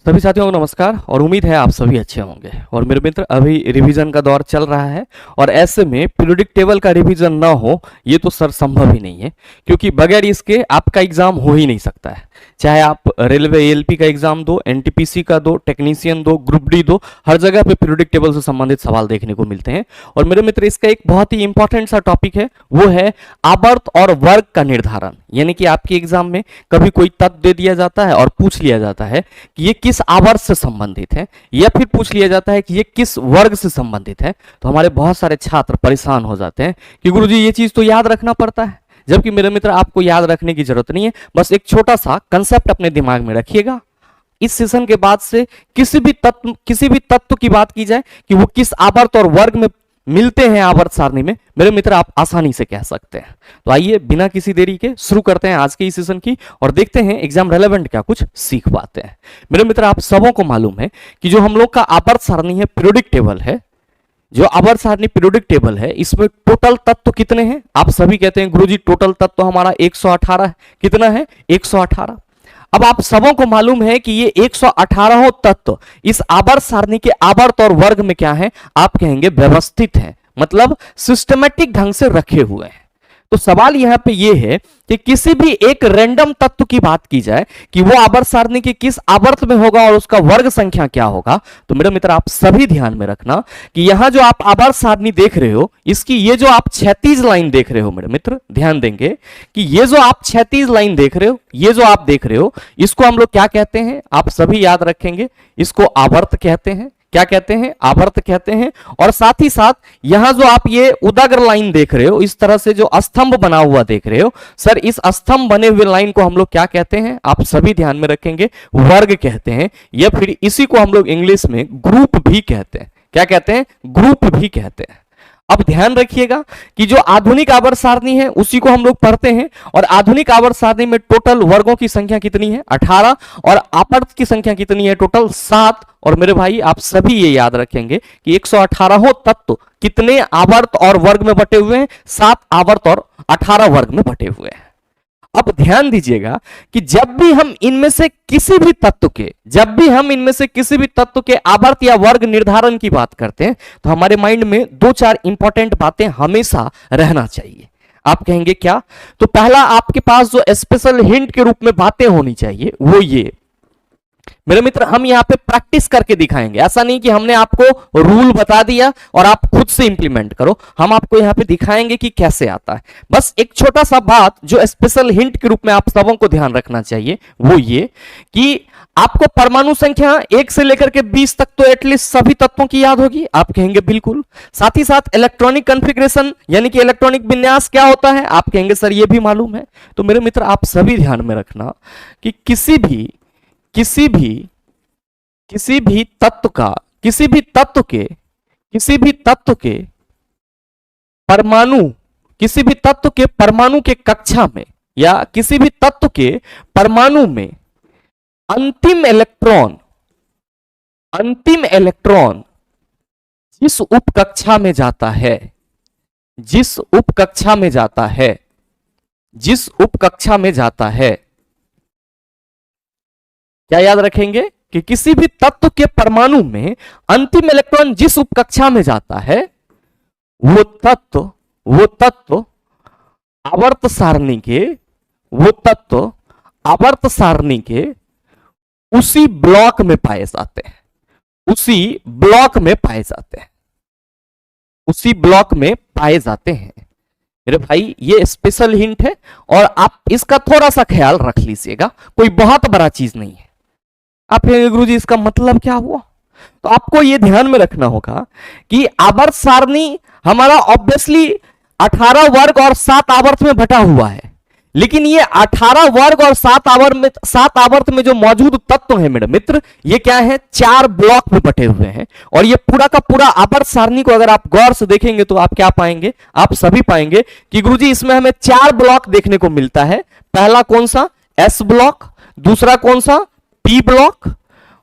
सभी साथियों को नमस्कार और उम्मीद है आप सभी अच्छे होंगे। और मेरे मित्र, अभी रिवीजन का दौर चल रहा है और ऐसे में पीरियोडिक टेबल का रिवीजन ना हो ये तो सर संभव ही नहीं है, क्योंकि बगैर इसके आपका एग्जाम हो ही नहीं सकता है। चाहे आप रेलवे एएलपी का एग्जाम दो, एनटीपीसी का दो, टेक्नीशियन दो, ग्रुप डी दो, हर जगह पे पीरियोडिक टेबल से संबंधित सवाल देखने को मिलते हैं। और मेरे मित्र, इसका एक बहुत ही इंपॉर्टेंट सा टॉपिक है, वो है आवर्त और वर्ग का निर्धारण। यानी कि आपके एग्जाम में कभी कोई तत्व दे दिया जाता है और पूछ लिया जाता है कि ये किस आवर्त से संबंधित है, या फिर पूछ लिया जाता है कि ये किस वर्ग से संबंधित है। तो हमारे बहुत सारे छात्र परेशान हो जाते हैं कि गुरुजी ये चीज तो याद रखना पड़ता है, जबकि मेरे मित्र आपको याद रखने की जरूरत नहीं है। बस एक छोटा सा कंसेप्ट अपने दिमाग में रखिएगा। इस सेशन के बाद से किसी भी तत्व की बात की जाए कि वो किस आवर्त और वर्ग में मिलते हैं आवर्त सारणी में, मेरे मित्र आप आसानी से कह सकते हैं। तो आइए बिना किसी देरी के शुरू करते हैं आज के इस सेशन की और देखते हैं एग्जाम रेलेवेंट क्या कुछ सीख पाते हैं। मेरे मित्र, आप सबों को मालूम है कि जो हम लोग का आवर्त सारणी है, पीरियोडिक टेबल है, जो आवर्त सारणी पीरियोडिक टेबल है, इसमें टोटल तत्व कितने हैं? आप सभी कहते हैं गुरुजी टोटल तत्व हमारा 118 है। कितना है? 118। अब आप सबों को मालूम है कि ये 118 तत्व इस आवर्त सारणी के आवर्त और वर्ग में क्या है? आप कहेंगे व्यवस्थित है, मतलब सिस्टमेटिक ढंग से रखे हुए हैं। तो सवाल यहां पे ये है कि किसी भी एक रैंडम तत्व की बात की जाए कि वो आवर्त सारणी के किस आवर्त में होगा और उसका वर्ग संख्या क्या होगा, तो मेरे मित्र आप सभी ध्यान में रखना कि यहां जो आप आवर्त सारणी देख रहे हो, इसकी ये जो आप क्षैतिज लाइन देख रहे हो, मेरे मित्र ध्यान देंगे कि ये जो आप क्षैतिज लाइन देख रहे हो, ये जो आप देख रहे हो, इसको हम लोग क्या कहते हैं? आप सभी याद रखेंगे, इसको आवर्त कहते हैं। क्या कहते हैं? आवर्त कहते हैं। और साथ ही साथ यहां जो आप ये उदाग्र लाइन देख रहे हो, इस तरह से जो स्तंभ बना हुआ देख रहे हो, सर इस स्तंभ बने हुए लाइन को हम लोग क्या कहते हैं? आप सभी ध्यान में रखेंगे, वर्ग कहते हैं, या फिर इसी को हम लोग इंग्लिश में ग्रुप भी कहते हैं। क्या कहते हैं? ग्रुप भी कहते हैं। अब ध्यान रखिएगा कि जो आधुनिक आवर्त सारणी है उसी को हम लोग पढ़ते हैं, और आधुनिक आवर्त सारणी में टोटल वर्गों की संख्या कितनी है? 18, और आवर्त की संख्या कितनी है? टोटल 7। और मेरे भाई आप सभी ये याद रखेंगे कि 118 तत्व कितने आवर्त और वर्ग में बटे हुए हैं? 7 आवर्त और 18 वर्ग में बटे हुए हैं। अब ध्यान दीजिएगा कि जब भी हम इनमें से किसी भी तत्व के आवर्त या वर्ग निर्धारण की बात करते हैं, तो हमारे माइंड में 2-4 इंपॉर्टेंट बातें हमेशा रहना चाहिए। आप कहेंगे क्या? तो पहला आपके पास जो स्पेशल हिंट के रूप में बातें होनी चाहिए वो ये, मेरे मित्र हम यहां पे प्रैक्टिस करके दिखाएंगे। ऐसा नहीं कि हमने आपको रूल बता दिया और आप खुद से इंप्लीमेंट करो, हम आपको यहां पे दिखाएंगे कि कैसे आता है। बस एक छोटा सा बात जो स्पेशल हिंट के रूप में आप सबों को ध्यान रखना चाहिए वो ये कि आपको परमाणु संख्या 1 से लेकर के 20 तक तो एटलीस्ट सभी तत्वों की याद होगी। आप कहेंगे बिल्कुल। साथ ही साथ इलेक्ट्रॉनिक कॉन्फ़िगरेशन यानी कि इलेक्ट्रॉनिक विन्यास क्या होता है? आप कहेंगे सर ये भी मालूम है। तो मेरे मित्र आप सभी ध्यान में रखना कि किसी भी तत्व के परमाणु के कक्षा में या किसी भी तत्व के परमाणु में अंतिम इलेक्ट्रॉन जिस उपकक्षा में जाता है, क्या याद रखेंगे कि किसी भी तत्व के परमाणु में अंतिम इलेक्ट्रॉन जिस उपकक्षा में जाता है वो तत्व आवर्त सारणी के उसी ब्लॉक में पाए जाते हैं। मेरे भाई ये स्पेशल हिंट है और आप इसका थोड़ा सा ख्याल रख लीजिएगा, कोई बहुत बड़ा चीज नहीं है। आप कहेंगे गुरुजी इसका मतलब क्या हुआ? तो आपको यह ध्यान में रखना होगा कि आवर्त सारणी हमारा ऑब्वियसली 18 वर्ग और 7 आवर्त में बटा हुआ है, लेकिन ये 18 वर्ग और 7 आवर्त में जो मौजूद तत्व है मेरे मित्र, ये क्या है? 4 ब्लॉक में बटे हुए हैं। और ये पूरा का पूरा आवर्त सारणी को अगर आप गौर से देखेंगे तो आप क्या पाएंगे? आप सभी पाएंगे कि गुरुजी इसमें हमें 4 ब्लॉक देखने को मिलता है। पहला कौन सा? S block. दूसरा कौन सा? P block.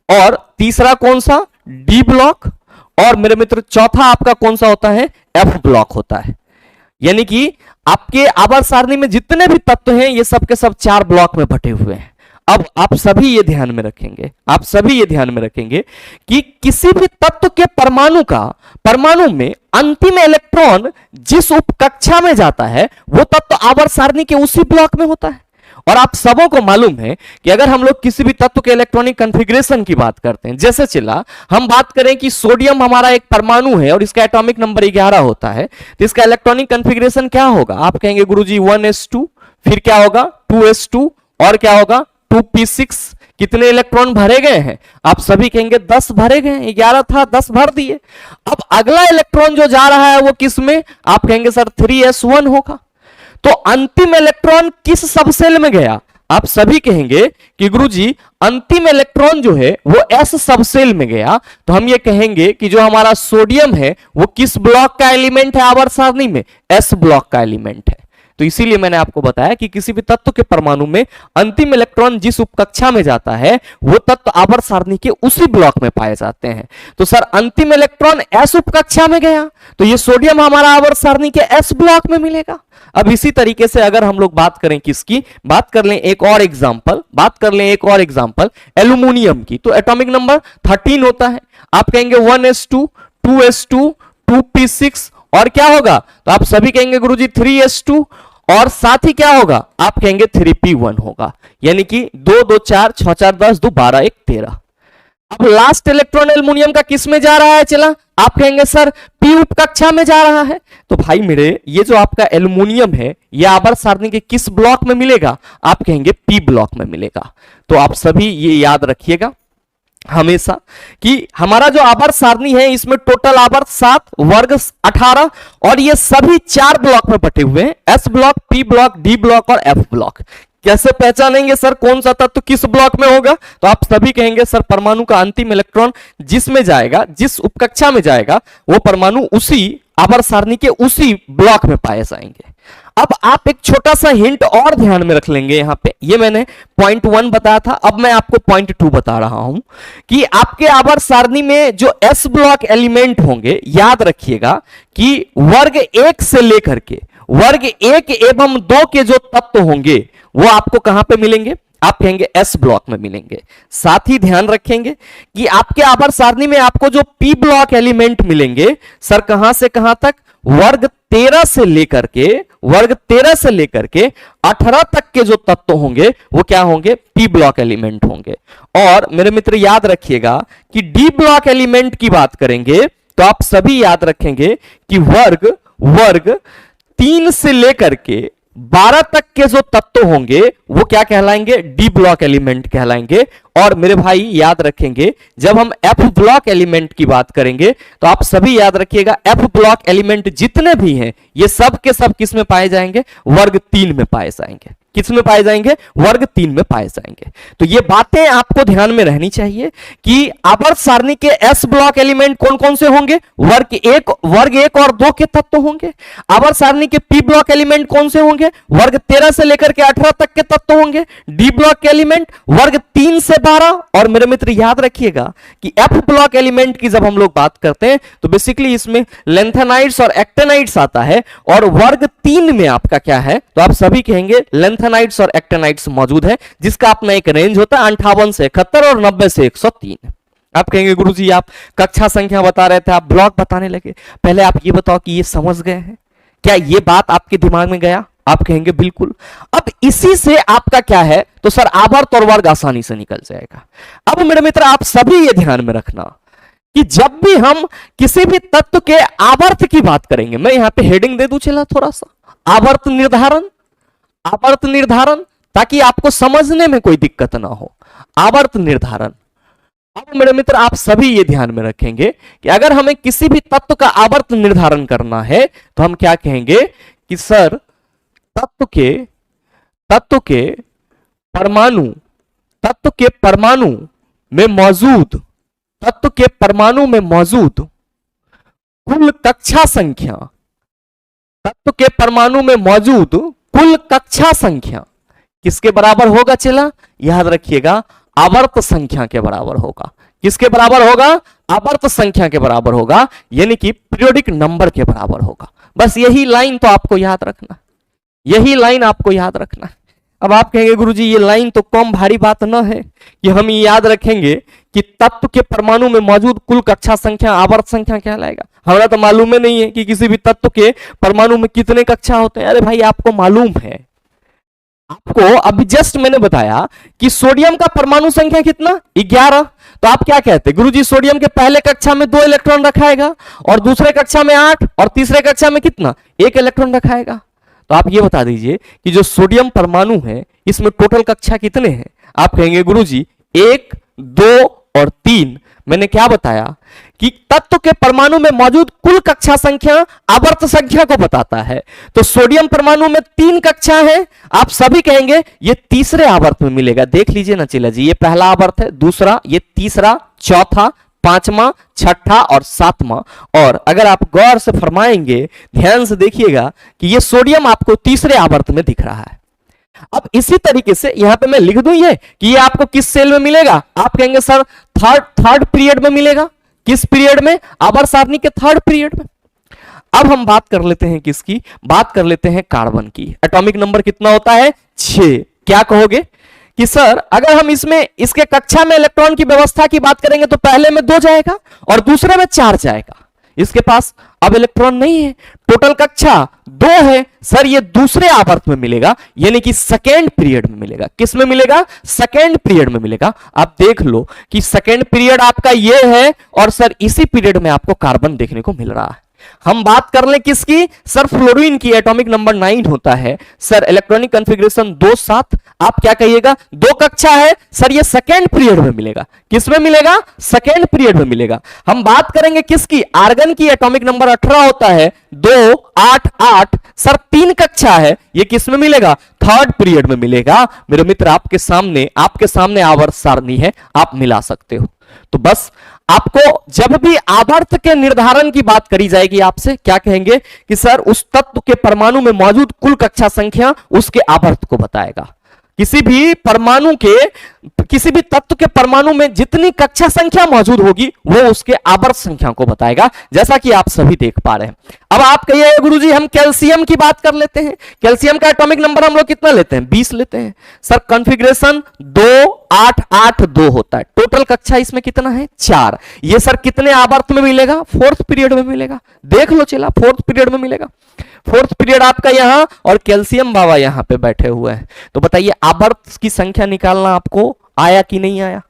और तीसरा कौन सा? D block. और मेरे मित्र चौथा आपका कौन सा होता है? एफ ब्लॉक होता है। यानी कि आपके आवर्त सारणी में जितने भी तत्व हैं ये सब के सब 4 ब्लॉक में बटे हुए हैं। अब आप सभी ये ध्यान में रखेंगे, आप सभी ये ध्यान में रखेंगे कि किसी भी तत्व के परमाणु में अंतिम इलेक्ट्रॉन जिस उपकक्षा में जाता है वो तत्व आवर्त सारणी के उसी ब्लॉक में होता है। और आप सबों को मालूम है कि अगर हम लोग किसी भी तत्व के इलेक्ट्रॉनिक कॉन्फ़िगरेशन की बात करते हैं, जैसे चला हम बात करें कि सोडियम हमारा एक परमाणु है और इसका एटॉमिक नंबर 11 होता है, तो इसका इलेक्ट्रॉनिक कॉन्फ़िगरेशन क्या होगा? आप कहेंगे गुरुजी 1s2, फिर क्या होगा 2s2 और क्या होगा 2p6। कितने इलेक्ट्रॉन भरे गए हैं? आप सभी कहेंगे 10 भरे गए, 11 था 10 भर दिए। अब अगला इलेक्ट्रॉन जो जा रहा है वो किस में? आप कहेंगे सर 3s1 होगा। तो अंतिम इलेक्ट्रॉन किस सबसेल में गया? आप सभी कहेंगे कि गुरुजी अंतिम इलेक्ट्रॉन जो है वो एस सबसेल में गया। तो हम ये कहेंगे कि जो हमारा सोडियम है वो किस ब्लॉक का एलिमेंट है आवर्त सारणी में? एस ब्लॉक का एलिमेंट है। तो इसीलिए मैंने आपको बताया कि किसी भी तत्व के परमाणु में अंतिम इलेक्ट्रॉन जिस उपकक्षा में जाता है वो तत्व आवर्त सारणी के उसी ब्लॉक में पाए जाते हैं। तो सर अंतिम इलेक्ट्रॉन एस उपकक्षा में गया तो ये सोडियम हमारा आवर्त सारणी के एस ब्लॉक में मिलेगा। अब इसी तरीके से अगर हम लोग बात करें किसकी, बात कर लें एक और एग्जांपल एल्यूमिनियम की, तो एटॉमिक नंबर 13 होता है। आप कहेंगे 1s2, 2s2, 2p6 और क्या होगा? तो आप सभी कहेंगे गुरुजी 3s2 और साथ ही क्या होगा? आप कहेंगे 3p1 होगा। यानी कि 2 2 4 6 4 10 2 12 1 13। अब लास्ट इलेक्ट्रॉन एल्युमिनियम का किस में जा रहा है? चला आप कहेंगे सर पी उपकक्षा में जा रहा है। तो भाई मेरे ये जो आपका एल्युमिनियम है ये आवर्त सारणी के किस ब्लॉक में मिलेगा? आप कहेंगे पी ब्लॉक में मिलेगा। तो आप सभी ये याद रखिएगा हमेशा कि हमारा जो आवर्त सारणी है इसमें टोटल आवर्त 7, वर्ग 18 और ये सभी 4 ब्लॉक में बटे हुए हैं, S block, P block, D block और एफ ब्लॉक। कैसे पहचानेंगे सर कौन सा तत्व किस ब्लॉक में होगा? तो आप सभी कहेंगे सर परमाणु का अंतिम इलेक्ट्रॉन जिसमें जाएगा, जिस उपकक्षा में जाएगा वो परमाणु उसी आवर्त सारणी के उसी ब्लॉक में पाए जाएंगे। अब आप एक छोटा सा हिंट और ध्यान में रख लेंगे यहां पे, ये मैंने पॉइंट 1 बताया था, अब मैं आपको पॉइंट 2 बता रहा हूं कि आपके आवर्त सारणी में जो एस ब्लॉक एलिमेंट होंगे, याद रखिएगा कि वर्ग 1 से लेकर के वर्ग 1 एवं 2 के जो तत्व होंगे वो आपको कहां पे मिलेंगे? आप कहेंगे एस ब्लॉक में मिलेंगे। साथ ही ध्यान रखेंगे कि आपके आवर्त सारणी में आपको जो पी ब्लॉक एलिमेंट मिलेंगे सर कहां से कहां तक? वर्ग 13 से लेकर के 18 तक के जो तत्व होंगे वो क्या होंगे? पी ब्लॉक एलिमेंट होंगे। और मेरे मित्र याद रखिएगा कि डी ब्लॉक एलिमेंट की बात करेंगे तो आप सभी याद रखेंगे कि वर्ग 3 से लेकर के 12 तक के जो तत्व होंगे वो क्या कहलाएंगे? डी ब्लॉक एलिमेंट कहलाएंगे। और मेरे भाई याद रखेंगे जब हम एफ ब्लॉक एलिमेंट की बात करेंगे तो आप सभी याद रखिएगा एफ ब्लॉक एलिमेंट जितने भी हैं ये सब के सब किस में पाए जाएंगे? वर्ग 3 में पाए जाएंगे। किस में पाए जाएंगे? वर्ग 3 में पाए जाएंगे। तो ये बातें आपको ध्यान में रहनी चाहिए कि आवर्त सारणी के एस ब्लॉक एलिमेंट कौन कौन से होंगे? वर्ग 1 और 2 के तत्व होंगे। आवर्त सारणी के पी ब्लॉक एलिमेंट कौन से होंगे? वर्ग 13 से लेकर के 18 तक के तत्व होंगे। डी ब्लॉक के एलिमेंट वर्ग 3 से 12। और मेरे मित्र याद रखिएगा कि एफ ब्लॉक एलिमेंट की जब हम लोग बात करते हैं तो बेसिकली इसमें लेंथेनाइड्स और एक्टेनाइड्स आता है। और वर्ग 3 में आपका क्या है? तो आप सभी कहेंगे लेंथेनाइड्स और एक्टेनाइड्स मौजूद है, जिसका अपना एक रेंज होता है 58 से 71 और 90 से 103। आप कहेंगे गुरुजी आप कक्षा संख्या बता रहे थे, आप ब्लॉक बताने लगे। पहले आप ये बताओ कि ये समझ गए हैं क्या? ये बात आपके दिमाग में गया? आप कहेंगे बिल्कुल। अब इसी से आपका क्या है? तो सर आवर्त और वर्ग आसानी से निकल जाएगा। अब मेरे मित्र आप सभी ये ध्यान में रखना कि जब भी हम किसी भी तत्व के आवर्त की बात करेंगे, मैं यहां पे हेडिंग दे दूं चला थोड़ा सा, आवर्त निर्धारण, ताकि आपको समझने में कोई दिक्कत ना हो। आवर्त निर्धारण। अब मेरे मित्र आप सभी ये ध्यान में रखेंगे कि अगर हमें किसी भी तत्व का आवर्त निर्धारण करना है तो हम क्या कहेंगे कि सर तत्व के परमाणु में मौजूद कुल कक्षा संख्या, तत्व के परमाणु में मौजूद कुल कक्षा संख्या किसके बराबर होगा? चला याद रखिएगा आवर्त संख्या के बराबर होगा। किसके बराबर होगा? आवर्त संख्या के बराबर होगा, यानी कि पीरियोडिक नंबर के बराबर होगा। बस यही लाइन तो आपको याद रखना, यही लाइन आपको याद रखना। अब आप कहेंगे गुरुजी ये लाइन तो कम भारी बात न है कि हम ये याद रखेंगे कि तत्व के परमाणु में मौजूद कुल कक्षा संख्या आवर्त संख्या कहलाएगा। हमारा तो मालूम ही नहीं है कि किसी भी तत्व के परमाणु में कितने कक्षा होते हैं। अरे भाई आपको मालूम है, आपको अभी जस्ट मैंने बताया कि सोडियम का परमाणु संख्या कितना 11। तो आप क्या कहते हैं गुरुजी सोडियम के पहले कक्षा में 2 इलेक्ट्रॉन रखाएगा और दूसरे कक्षा में 8 और तीसरे कक्षा में कितना 1 इलेक्ट्रॉन रखाएगा। तो आप ये बता दीजिए कि जो सोडियम परमाणु है इसमें टोटल कक्षा कितने हैं। आप कहेंगे गुरुजी 1, 2 और 3। मैंने क्या बताया कि तत्व के परमाणु में मौजूद कुल कक्षा संख्या आवर्त संख्या को बताता है। तो सोडियम परमाणु में 3 कक्षा है। आप सभी कहेंगे ये तीसरे आवर्त में मिलेगा। देख लीजिए ना चिल्ला जी, ये पहला आवर्त है, दूसरा, ये तीसरा, चौथा, पांचवा, छठा और सातवां। और अगर आप गौर से फरमाएंगे, ध्यान से देखिएगा कि ये सोडियम आपको तीसरे आवर्त में दिख रहा है। अब इसी तरीके से यहां पे मैं लिख दूं ये कि ये आपको किस सेल में मिलेगा। आप कहेंगे सर थर्ड पीरियड में मिलेगा। किस पीरियड में? आवर्त सारणी के थर्ड पीरियड में। अब हम बात कर लेते हैं किसकी, बात कर लेते हैं कार्बन की। एटॉमिक नंबर कितना होता है? 6। क्या कहोगे कि सर अगर हम इसमें इसके कक्षा में इलेक्ट्रॉन की व्यवस्था की बात करेंगे तो पहले में 2 जाएगा और दूसरे में 4 जाएगा। इसके पास अब इलेक्ट्रॉन नहीं है, टोटल कक्षा 2 है। सर ये दूसरे आवर्त में मिलेगा, यानी कि सेकेंड पीरियड में मिलेगा। किस में मिलेगा? सेकेंड पीरियड में मिलेगा। आप देख लो कि सेकेंड पीरियड आपका ये है और सर इसी पीरियड में आपको कार्बन देखने को मिल रहा है। हम बात कर लें किसकी? सर फ्लोरीन की। एटॉमिक नंबर 9 होता है। Sir electronic configuration 2, 7। आप क्या कहिएगा? 2 कक्षा है। सर ये सेकेंड पीरियड में मिलेगा। किस में मिलेगा? सेकेंड पीरियड में मिलेगा। हम बात करेंगे किसकी? आर्गन की। एटॉमिक नंबर 18 होता है। 2, 8, 8। सर 3 कक्षा है। ये किस में मिलेगा? थर्ड पीरियड में मिलेगा। मेरे मित्र आपके सामने आवर्त सारणी है, आप मिला सकते हो। तो बस आपको जब भी आवर्त के निर्धारण की बात करी जाएगी आपसे क्या कहेंगे कि सर उस तत्व के परमाणु में मौजूद कुल कक्षा संख्या उसके आवर्त को बताएगा। किसी भी तत्व के परमाणु में जितनी कक्षा संख्या मौजूद होगी वो उसके आवर्त संख्या को बताएगा, जैसा कि आप सभी देख पा रहे हैं। अब आप कहिए गुरुजी हम कैल्शियम की बात कर लेते हैं। कैल्शियम का एटॉमिक नंबर हम लोग कितना लेते हैं? 20 लेते हैं। सर कॉन्फ़िगरेशन 2, 8, 8, 2 होता है। टोटल कक्षा इसमें कितना है? 4। ये सर कितने आवर्त में मिलेगा? फोर्थ पीरियड में मिलेगा। देख लो चला, फोर्थ पीरियड में मिलेगा। फोर्थ पीरियड आपका यहां और कैल्शियम बाबा यहां पे बैठे हुए हैं। तो बताइए आवर्त की संख्या निकालना आपको आया कि नहीं आया?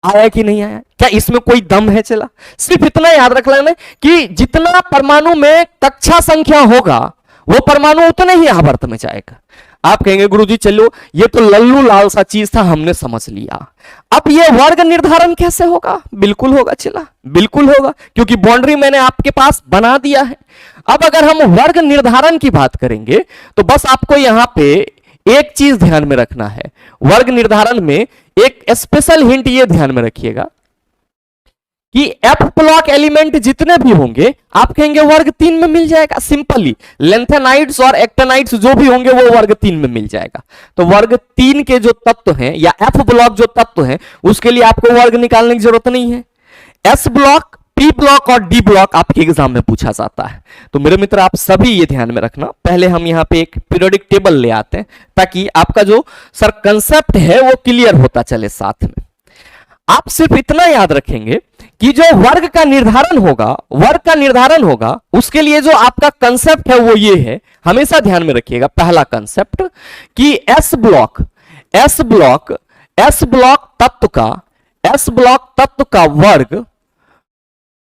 आया कि नहीं आया? क्या इसमें कोई दम है? चला सिर्फ इतना याद रख लेना कि जितना परमाणु में कक्षा संख्या होगा वो परमाणु उतने ही आवर्त में जाएगा। आप कहेंगे गुरुजी चलो ये तो लल्लू लाल सा चीज था, हमने समझ लिया। अब ये वर्ग निर्धारण कैसे होगा? बिल्कुल होगा चला, बिल्कुल होगा, क्योंकि बाउंड्री मैंने आपके पास बना दिया है। अब अगर हम वर्ग निर्धारण की बात करेंगे तो बस आपको यहां पे एक चीज ध्यान में रखना है। वर्ग निर्धारण में एक स्पेशल हिंट ये ध्यान में रखिएगा कि एफ ब्लॉक एलिमेंट जितने भी होंगे आप कहेंगे वर्ग 3 में मिल जाएगा। सिंपली लेंथेनाइड्स और एक्टेनाइड्स जो भी होंगे वो वर्ग 3 में मिल जाएगा। तो वर्ग 3 के जो तत्व हैं या एफ ब्लॉक जो तत्व हैं उसके लिए आपको वर्ग निकालने की जरूरत नहीं है। एस ब्लॉक, पी ब्लॉक और डी ब्लॉक आपके एग्जाम में पूछा जाता है। तो मेरे मित्र आप सभी ये ध्यान में रखना। पहले हम यहाँ पे एक पीरियोडिक टेबल ले आते हैं ताकि आपका जो सर कंसेप्ट है वो क्लियर होता चले साथ में। आप सिर्फ इतना याद रखेंगे कि जो वर्ग का निर्धारण होगा उसके लिए जो आपका कंसेप्ट है वो ये है, हमेशा ध्यान में रखिएगा। पहला कंसेप्ट कि एस ब्लॉक तत्व का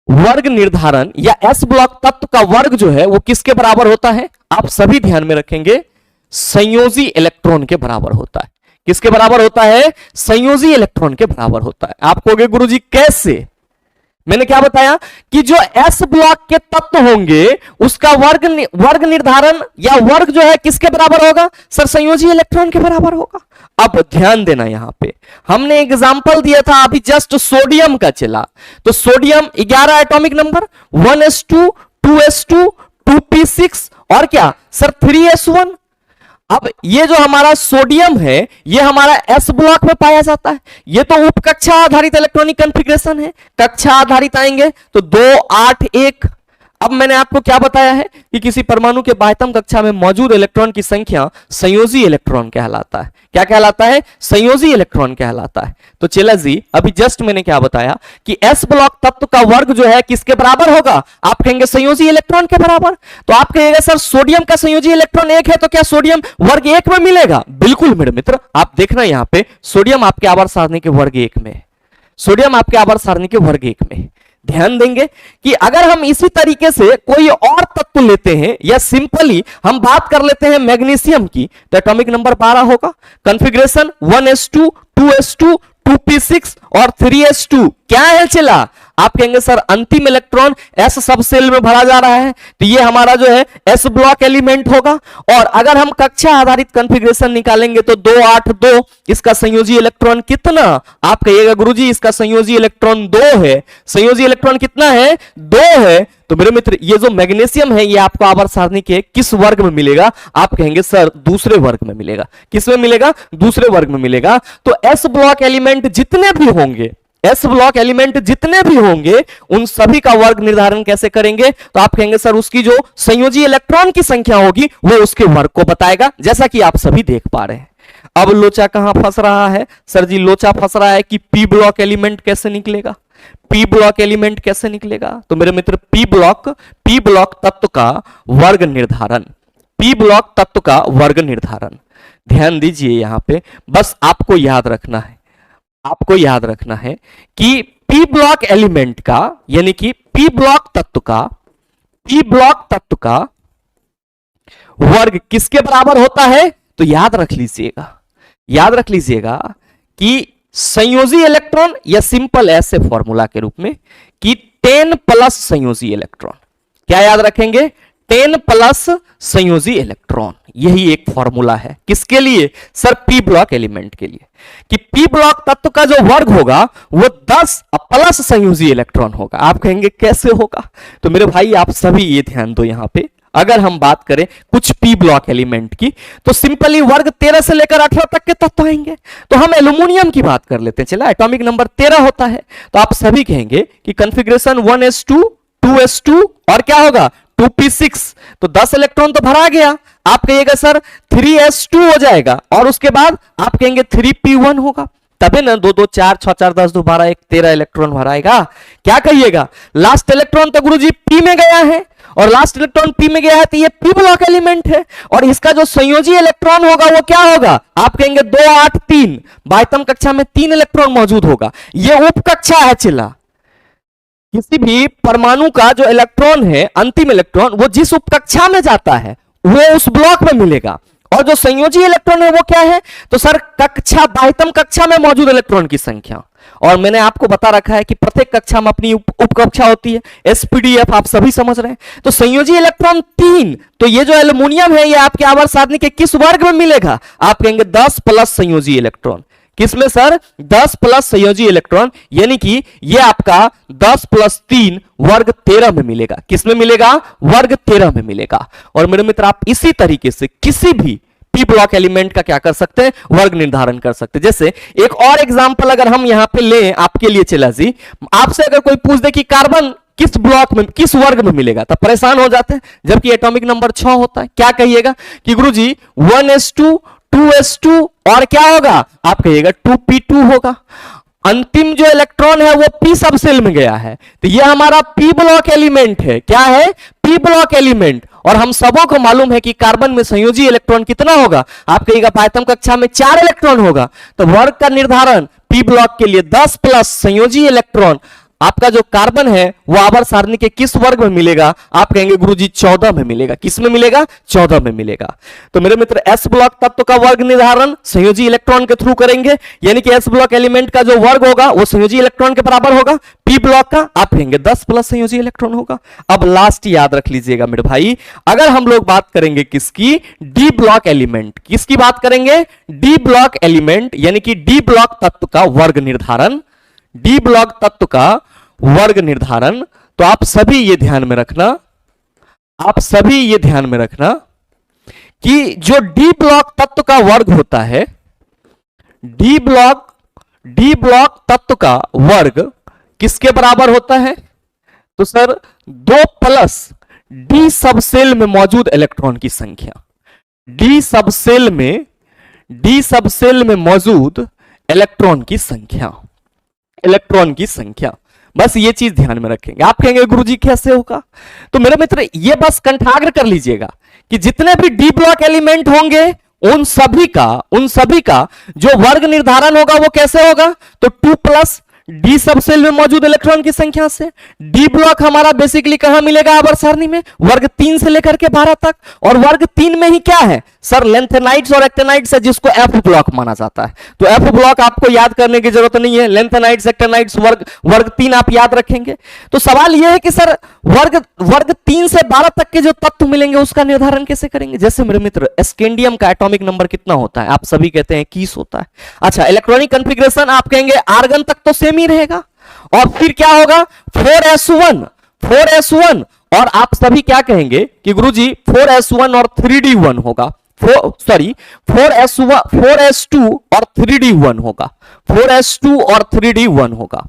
वर्ग निर्धारण या एस ब्लॉक तत्व का वर्ग जो है वो किसके बराबर होता है? आप सभी ध्यान में रखेंगे, संयोजी इलेक्ट्रॉन के बराबर होता है। किसके बराबर होता है? संयोजी इलेक्ट्रॉन के बराबर होता है। आप कहोगे गुरुजी कैसे? मैंने क्या बताया कि जो एस ब्लॉक के तत्व होंगे उसका वर्ग निर्धारण या वर्ग जो है किसके बराबर होगा? सर संयोजी इलेक्ट्रॉन के बराबर होगा। अब ध्यान देना, यहां पे हमने एग्जांपल दिया था अभी जस्ट सोडियम का चला। तो sodium 11 atomic number, 1s2, 2s2, 2p6 और क्या सर 3s1। अब ये जो हमारा सोडियम है ये हमारा एस ब्लॉक में पाया जाता है। ये तो उप कक्षा आधारित इलेक्ट्रॉनिक कॉन्फ़िगरेशन है। कक्षा आधारित आएंगे तो 2, 8, 1। अब मैंने आपको क्या बताया है कि किसी परमाणु के बाह्यतम कक्षा में मौजूद इलेक्ट्रॉन की संख्या संयोजी इलेक्ट्रॉन कहलाता है। क्या कहलाता है? संयोजी इलेक्ट्रॉन कहलाता है। तो चला जी, अभी जस्ट मैंने क्या बताया कि s ब्लॉक तत्व का वर्ग जो है किसके बराबर होगा? आप कहेंगे संयोजी इलेक्ट्रॉन के बराबर। तो आप कहेंगे सर सोडियम का संयोजी इलेक्ट्रॉन 1 है, तो क्या सोडियम वर्ग 1 में मिलेगा? बिल्कुल मेरे मित्र, आप देखना यहां पे सोडियम आपके आवर्त सारणी के वर्ग 1 में, सोडियम आपके आवर्त सारणी के वर्ग 1 में। ध्यान देंगे कि अगर हम इसी तरीके से कोई और तत्व लेते हैं या सिंपली हम बात कर लेते हैं मैग्नीशियम की, तो एटॉमिक नंबर 12 होगा। कॉन्फ़िगरेशन 1s2 2s2 2p6 और 3s2। क्या है चला? आप कहेंगे सर अंतिम इलेक्ट्रॉन s सब सेल में भरा जा रहा है, तो ये हमारा जो है s ब्लॉक एलिमेंट होगा। और अगर हम कक्षा आधारित कॉन्फ़िगरेशन निकालेंगे तो 2 8 2, इसका संयोजी इलेक्ट्रॉन कितना? आप कहिएगा गुरुजी इसका संयोजी इलेक्ट्रॉन 2 है। संयोजी इलेक्ट्रॉन कितना है? 2 है। तो मेरे मित्र ये जो मैग्नीशियम है ये आपको आवर्त सारणी के किस वर्ग में मिलेगा? आप कहेंगे सर दूसरे वर्ग में मिलेगा। किस में मिलेगा? दूसरे वर्ग में मिलेगा। तो s ब्लॉक एलिमेंट जितने भी होंगे, s ब्लॉक एलिमेंट जितने भी होंगे उन सभी का वर्ग निर्धारण कैसे करेंगे? तो आप कहेंगे सर उसकी जो संयोजी इलेक्ट्रॉन की संख्या होगी वो उसके वर्ग को बताएगा, जैसा कि आप सभी देख पा रहे हैं। अब लोचा कहां फंस रहा है? सर जी लोचा फंस रहा है कि p ब्लॉक एलिमेंट कैसे निकलेगा? p ब्लॉक एलिमेंट कैसे निकलेगा? तो मेरे मित्र p ब्लॉक तत्व का वर्ग निर्धारण, p ब्लॉक तत्व का वर्ग निर्धारण। ध्यान दीजिए यहां पे, बस आपको याद रखना है, आपको याद रखना है कि p ब्लॉक एलिमेंट का यानी कि p ब्लॉक तत्व का वर्ग किसके बराबर होता है? तो याद रख लीजिएगा, याद रख लीजिएगा कि संयोजी इलेक्ट्रॉन या सिंपल ऐसे फॉर्मूला के रूप में कि 10 प्लस संयोजी इलेक्ट्रॉन। क्या याद रखेंगे? 10 प्लस संयोजी इलेक्ट्रॉन। यही एक फॉर्मूला है किसके लिए? सर p ब्लॉक एलिमेंट के लिए, कि p ब्लॉक तत्व का जो वर्ग होगा वो 10 प्लस संयोजी इलेक्ट्रॉन होगा। आप कहेंगे कैसे होगा? तो मेरे भाई आप सभी ये ध्यान दो, यहां पे अगर हम बात करें कुछ p ब्लॉक एलिमेंट की तो सिंपली वर्ग 13 से लेकर 18 तक के तत्व आएंगे। तो हम एल्यूमिनियम की बात कर लेते हैं, चला एटॉमिक नंबर 13 होता है। तो आप सभी कहेंगे कि कॉन्फ़िगरेशन 1s2 2s2 और क्या होगा 2p6, तो 10 इलेक्ट्रॉन तो भरा गया। आप कहिएगा सर 3s2 हो जाएगा और उसके बाद आप कहेंगे 3p1 होगा, तबे ना 2 2 4 6 4 10 2 12 1 13 इलेक्ट्रॉन भराएगा। क्या कहिएगा? लास्ट इलेक्ट्रॉन तो गुरुजी p में गया है और लास्ट इलेक्ट्रॉन p में गया है, तो ये p ब्लॉक एलिमेंट है और इसका जो संयोजी इलेक्ट्रॉन होगा वो क्या होगा? आप कहेंगे 2 8 3। बाह्यतम कक्षा में 3 इलेक्ट्रॉन मौजूद होगा, ये उप कक्षा है। चिल्ला किसी भी परमाणु का जो इलेक्ट्रॉन है अंतिम इलेक्ट्रॉन वो जिस उप कक्षा में जाता है वो उस ब्लॉक में मिलेगा। और जो संयोजी इलेक्ट्रॉन है वो क्या है? तो सर कक्षा बाह्यतम कक्षा में मौजूद इलेक्ट्रॉन की संख्या। और मैंने आपको बता रखा है कि प्रत्येक कक्षा में अपनी उप कक्षा होती है, एसपीडीएफ आप सभी समझ रहे हैं। तो संयोजी इलेक्ट्रॉन 3, तो ये जो एल्यूमिनियम है ये आपके आवर्त सारणी के किस वर्ग में मिलेगा? आप कहेंगे 10 प्लस संयोजी इलेक्ट्रॉन। किसमें सर? 10 प्लस संयोजी इलेक्ट्रॉन, यानी कि ये आपका 10 प्लस 3 वर्ग 13 में मिलेगा। किसमें मिलेगा? वर्ग 13 में मिलेगा। और मेरे मित्र आप इसी तरीके से किसी भी p ब्लॉक एलिमेंट का क्या कर सकते हैं? वर्ग निर्धारण कर सकते हैं। जैसे एक और एग्जांपल अगर हम यहां पे लें आपके लिए चला जी, आपसे अगर कोई पूछ दे कि कार्बन किस ब्लॉक में किस वर्ग में मिलेगा, तब परेशान हो जाते हैं, जबकि एटॉमिक नंबर 6 होता है। क्या कहिएगा कि गुरुजी 1s2 2s2 और क्या होगा? आप कहिएगा 2p2 होगा। अंतिम जो इलेक्ट्रॉन है वो p सब सेल में गया है, तो ये हमारा p ब्लॉक एलिमेंट है। क्या है? p block element. और हम सबों को मालूम है कि कार्बन में संयोजी इलेक्ट्रॉन कितना होगा? आप कहिएगा बाह्यतम कक्षा में 4 इलेक्ट्रॉन होगा। तो वर्ग का निर्धारण p ब्लॉक के लिए 10 प्लस संयोजी इलेक्ट्रॉन आपका जो कार्बन है वो आवर्त सारणी के किस वर्ग में मिलेगा? आप कहेंगे गुरुजी 14 में मिलेगा। किस में मिलेगा? 14 में मिलेगा। तो मेरे मित्र s ब्लॉक तत्व का वर्ग निर्धारण संयोजी इलेक्ट्रॉन के थ्रू करेंगे, यानी कि s ब्लॉक एलिमेंट का जो वर्ग होगा वो संयोजी इलेक्ट्रॉन के बराबर होगा। p ब्लॉक का आप कहेंगे 10 प्लस संयोजी इलेक्ट्रॉन होगा। अब लास्ट याद रख लीजिएगा मेरे भाई, अगर हम लोग बात करेंगे किसकी? d block element. किसकी बात करेंगे? d ब्लॉक एलिमेंट, यानी कि d ब्लॉक तत्व का वर्ग निर्धारण, d ब्लॉक तत्व का वर्ग निर्धारण। तो आप सभी ये ध्यान में रखना, आप सभी ये ध्यान में रखना कि जो डी ब्लॉक तत्व का वर्ग होता है, डी ब्लॉक तत्व का वर्ग किसके बराबर होता है? तो सर 2 प्लस डी सब सेल में मौजूद इलेक्ट्रॉन की संख्या, डी सब सेल में मौजूद इलेक्ट्रॉन की संख्या, इलेक्ट्रॉन की संख्या। बस ये चीज ध्यान में रखेंगे। आप कहेंगे गुरुजी कैसे होगा? तो मेरे मित्र ये बस कंठाग्र कर लीजिएगा कि जितने भी डी ब्लॉक एलिमेंट होंगे उन सभी का जो वर्ग निर्धारण होगा वो कैसे होगा? तो 2 प्लस डी सब सेल में मौजूद इलेक्ट्रॉन की संख्या से। डी ब्लॉक हमारा बेसिकली कहां मिलेगा आवर्त सारणी में? वर्ग 3 से लेकर के 12 तक। और वर्ग 3 में ही क्या है सर? लेंथेनाइड्स और एक्टेनाइड्स है, जिसको एफ ब्लॉक माना जाता है। तो एफ ब्लॉक आपको याद करने की जरूरत नहीं है, लेंथेनाइड्स एक्टेनाइड्स वर्ग 3 आप याद रखेंगे। तो सवाल यह है कि सर वर्ग 3 से 12 तक के जो तत्व मिलेंगे उसका निर्धारण कैसे करेंगे? जैसे मेरे मित्र स्कैंडियम का एटॉमिक नंबर कितना होता है? आप सभी कहते हैं 21 होता है। अच्छा, इलेक्ट्रॉनिक कॉन्फ़िगरेशन आप कहेंगे आर्गन तक तो सेम ही रहेगा। और फिर क्या होगा? 4s1 और आप सभी क्या कहेंगे कि गुरुजी 4s1 और 3d1 होगा। 4s2 और 3d1 होगा, 4s2 और 3d1 होगा।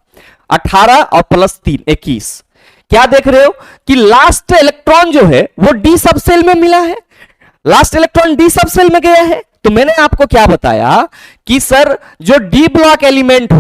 18 और प्लस 3 21। क्या देख रहे हो कि लास्ट इलेक्ट्रॉन जो है वो डी सब सेल में मिला है, लास्ट इलेक्ट्रॉन डी सब सेल में गया है। तो मैंने आपको क्या बताया कि सर जो डी ब्लॉक एलिमेंट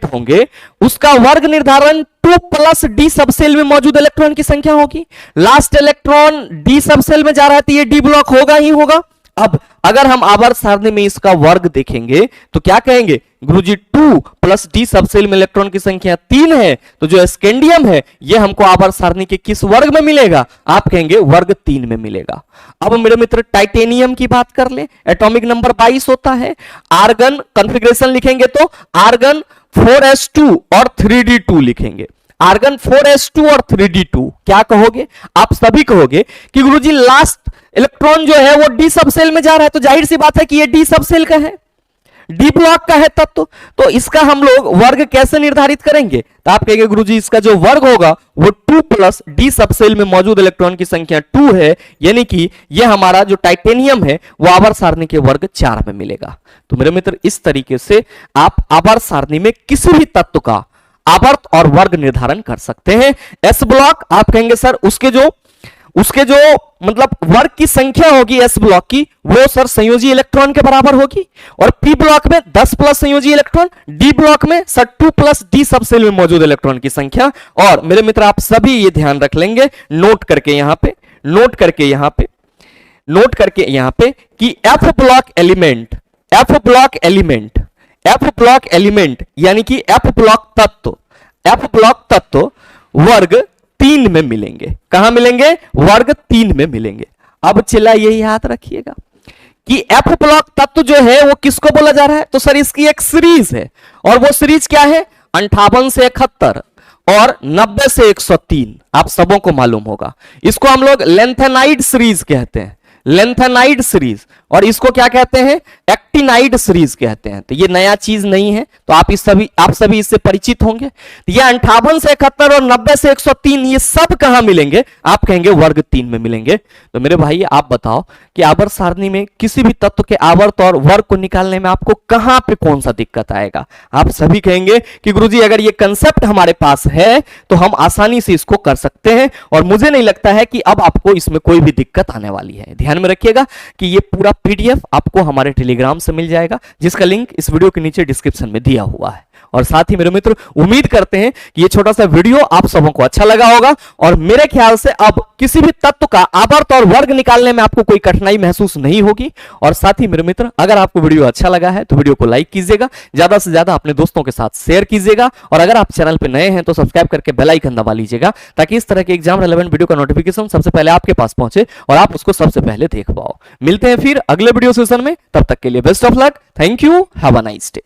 होंगे उसका वर्ग निर्धारण 2 प्लस डी सब सेल में मौजूद इलेक्ट्रॉन की संख्या होगी। लास्ट इलेक्ट्रॉन डी सब सेल में जा रहा है तो ये डी ब्लॉक होगा ही होगा। अब अगर हम आवर्त सारणी में इसका वर्ग देखेंगे तो क्या कहेंगे? गुरुजी 2 प्लस डी सब सेल में इलेक्ट्रॉन की संख्या 3 है, तो जो स्कैंडियम है ये हमको आवर्त सारणी के किस वर्ग में मिलेगा? आप कहेंगे वर्ग 3 में मिलेगा। अब मेरे मित्र टाइटेनियम की बात कर ले, एटॉमिक नंबर 22 होता है। आर्गन कॉन्फ़िगरेशन लिखेंगे तो आर्गन 4s2 और 3d2 लिखेंगे। आर्गन 4s2 और 3d2 क्या कहोगे? आप सभी कहोगे कि गुरुजी लास्ट इलेक्ट्रॉन जो है वो डी सब सेल में जा रहा है, तो जाहिर सी बात है कि ये डी सब सेल का है, डी ब्लॉक का है तत्व। तो इसका हम लोग वर्ग कैसे निर्धारित करेंगे? तो आप कहेंगे गुरुजी इसका जो वर्ग होगा वो 2 प्लस डी सब सेल में मौजूद इलेक्ट्रॉन की संख्या 2 है, यानी कि ये हमारा जो टाइटेनियम है वो आवर्त सारणी के वर्ग 4 में मिलेगा। तो मेरे मित्र इस तरीके से आप आवर्त सारणी में किसी भी तत्व का आवर्त और वर्ग निर्धारण कर सकते हैं। एस ब्लॉक आप कहेंगे सर उसके जो मतलब वर्ग की संख्या होगी एस ब्लॉक की वो सर संयोजी इलेक्ट्रॉन के बराबर होगी। और पी ब्लॉक में 10 प्लस संयोजी इलेक्ट्रॉन, डी ब्लॉक में सर 2 प्लस डी सब सेल में मौजूद इलेक्ट्रॉन की संख्या। और मेरे मित्र आप सभी ये ध्यान रख लेंगे, नोट करके यहां पे कि एफ ब्लॉक एलिमेंट यानी कि एफ ब्लॉक तत्व वर्ग 3 में मिलेंगे। कहां मिलेंगे? वर्ग 3 में मिलेंगे। अब चला यही याद रखिएगा कि एफ ब्लॉक तत्व जो है वो किसको बोला जा रहा है? तो सर इसकी एक सीरीज है, और वो सीरीज क्या है? 58 से 71 और 90 से 103। आप सबों को मालूम होगा, इसको हम लोग लेंथेनाइड सीरीज कहते हैं, लेंथेनाइड सीरीज। और इसको क्या कहते हैं? एक्टिनाइड सीरीज कहते हैं। तो ये नया चीज नहीं है, तो आप सभी इससे परिचित होंगे। तो ये 58 से 71 और 90 से 103 ये सब कहां मिलेंगे? आप कहेंगे वर्ग 3 में मिलेंगे। तो मेरे भाई आप बताओ कि आवर्त सारणी में किसी भी तत्व के आवर्त और वर्ग को निकालने में आपको कहां पे कौन सा दिक्कत आएगा? आप सभी कहेंगे कि गुरुजी अगर ये कंसेप्ट हमारे पास है तो हम आसानी से इसको कर सकते हैं, और मुझे नहीं लगता है कि अब आपको इसमें कोई भी दिक्कत आने वाली है। ध्यान में रखिएगा कि ये पूरा पीडीएफ आपको हमारे टेलीग्राम से मिल जाएगा, जिसका लिंक इस वीडियो के नीचे डिस्क्रिप्शन में दिया हुआ है। और साथ ही मेरे मित्र उम्मीद करते हैं कि ये छोटा सा वीडियो आप सबों को अच्छा लगा होगा, और मेरे ख्याल से अब किसी भी तत्व का आवर्त और वर्ग निकालने में आपको कोई कठिनाई महसूस नहीं होगी। और साथ ही मेरे मित्र अगर आपको वीडियो अच्छा लगा है तो वीडियो को लाइक कीजिएगा, ज्यादा से ज्यादा अपने दोस्तों के साथ शेयर कीजिएगा, और अगर आप चैनल पे नए हैं तो सब्सक्राइब करके बेल आइकन दबा लीजिएगा, ताकि इस तरह के एग्जाम रेलेवेंट वीडियो का नोटिफिकेशन सबसे पहले आपके पास पहुंचे और आप उसको सबसे पहले देख पाओ। मिलते हैं फिर अगले वीडियो सेशन में, तब तक के लिए best of luck, thank you, have a nice day.